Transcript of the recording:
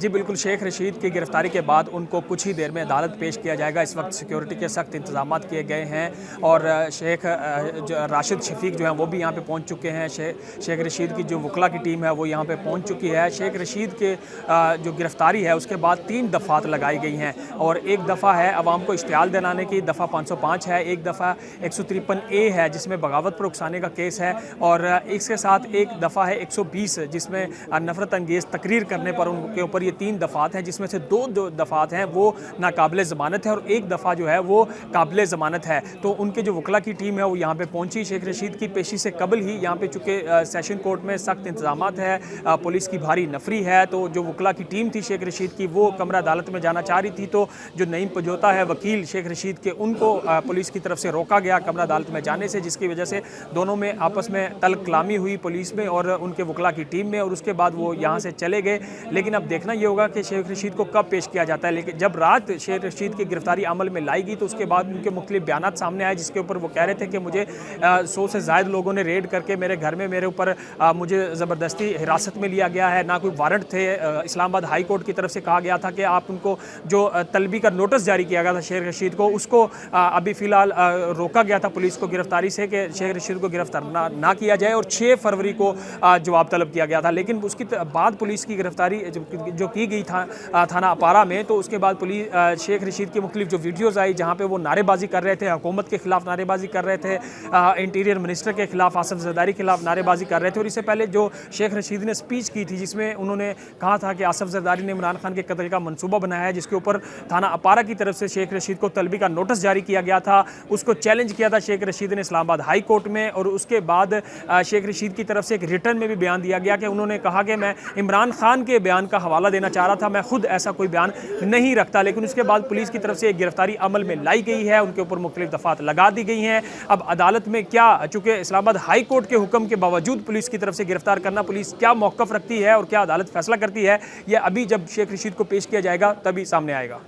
जी बिल्कुल, शेख रशीद की गिरफ्तारी के बाद उनको कुछ ही देर में अदालत पेश किया जाएगा। इस वक्त सिक्योरिटी के सख्त इंतजाम किए गए हैं और शेख राशिद शफीक जो हैं वो भी यहाँ पे पहुँच चुके हैं। शेख रशीद की जो वकला की टीम है वो यहाँ पे पहुँच चुकी है। शेख रशीद के जो गिरफ्तारी है उसके बाद 3 दफ़ात लगाई गई हैं और एक दफ़ा है अवाम को इश्तियाल दिलाने की, दफ़ा 505 है, एक दफ़ा 153A है जिसमें बगावत पर उकसाने का केस है और इसके साथ एक दफ़ा है 120 जिसमें नफरत अंगेज़ तकरीर करने पर उनके ऊपर ये 3 दफ़ात हैं, जिसमें से दो दफ़ात हैं वो नाकाबिले ज़मानत है और एक दफ़ा जो है वो काबिले ज़मानत है। तो उनके जो वकला की टीम है वो यहाँ पे पहुँची। शेख रशीद की पेशी से कबल ही यहाँ पे चूँकि सेशन कोर्ट में सख्त इंतजामात है, पुलिस की भारी नफरी है, तो जो वकला की टीम थी शेख रशीद की वो कमरा अदालत में जाना चाह रही थी, तो जो नईम पजोता है वकील शेख रशीद के, उनको पुलिस की तरफ से रोका गया कमरा अदालत में जाने से, जिसकी वजह से दोनों में आपस में तल्ख कलामी हुई, पुलिस में और उनके वकला की टीम में, और उसके बाद वो यहाँ से चले गए। लेकिन अब देखना ये होगा कि शेख रशीद को कब पेश किया जाता है। लेकिन जब रात शेख रशीद की गिरफ्तारी अमल में लाई गई तो उसके बाद उनके मुख्तलिफ बयान सामने आए जिसके ऊपर वो कह रहे थे कि मुझे 100 से ज़ायद लोगों ने रेड करके मेरे घर में मेरे ऊपर मुझे ज़बरदस्ती हिरासत में लिया गया है, ना कोई वारंट थे। इस्लामाबाद हाई कोर्ट की तरफ से कहा गया था कि आप उनको जो तलबी का नोटिस जारी किया गया था शेख रशीद को, उसको अभी फ़िलहाल रोका गया था पुलिस को गिरफ्तारी से कि शेख रशीद को गिरफ्तार ना किया जाए, और 6 फरवरी को जवाब तलब किया गया था। लेकिन उसकी बाद पुलिस की गिरफ्तारी जो की गई थाना अपारा में, तो उसके बाद पुलिस शेख रशीद की मुख्तलिफ जो वीडियोज़ आई जहाँ पे वो नारेबाजी कर रहे थे, हुकूमत के खिलाफ नारेबाजी कर रहे थे, इंटीरियर मिनिस्टर के खिलाफ, आसिफ जरदारी के खिलाफ नारेबाजी कर रहे थे। और इससे पहले जो शेख रशीद ने स्पीच की थी जिसमें उन्होंने कहा था कि आसिफ जरदारी ने इमरान खान के कत्ल का मनसूबा बनाया है, जिसके ऊपर थाना अपारा की तरफ से शेख रशीद को तलबी का नोटिस जारी किया गया था, उसको चैलेंज किया था शेख रशीद ने इस्लामाबाद हाई कोर्ट में। और उसके बाद शेख रशीद की तरफ से एक रिटर्न में भी बयान दिया गया कि उन्होंने कहा कि मैं इमरान खान के बयान का हवाला देना चाह रहा था, मैं खुद ऐसा कोई बयान नहीं रखता। लेकिन उसके बाद पुलिस की तरफ से एक गिरफ्तारी अमल में लाई गई है, उनके ऊपर मुख्तलिफ दफात लगा दी गई हैं। अब अदालत में क्या, चूंकि इस्लामाबाद हाई कोर्ट के हुक्म के बावजूद पुलिस की तरफ से गिरफ्तार करना, पुलिस क्या मौक़िफ़ रखती है और क्या अदालत फैसला करती है, यह अभी जब शेख रशीद को पेश किया जाएगा तभी सामने आएगा।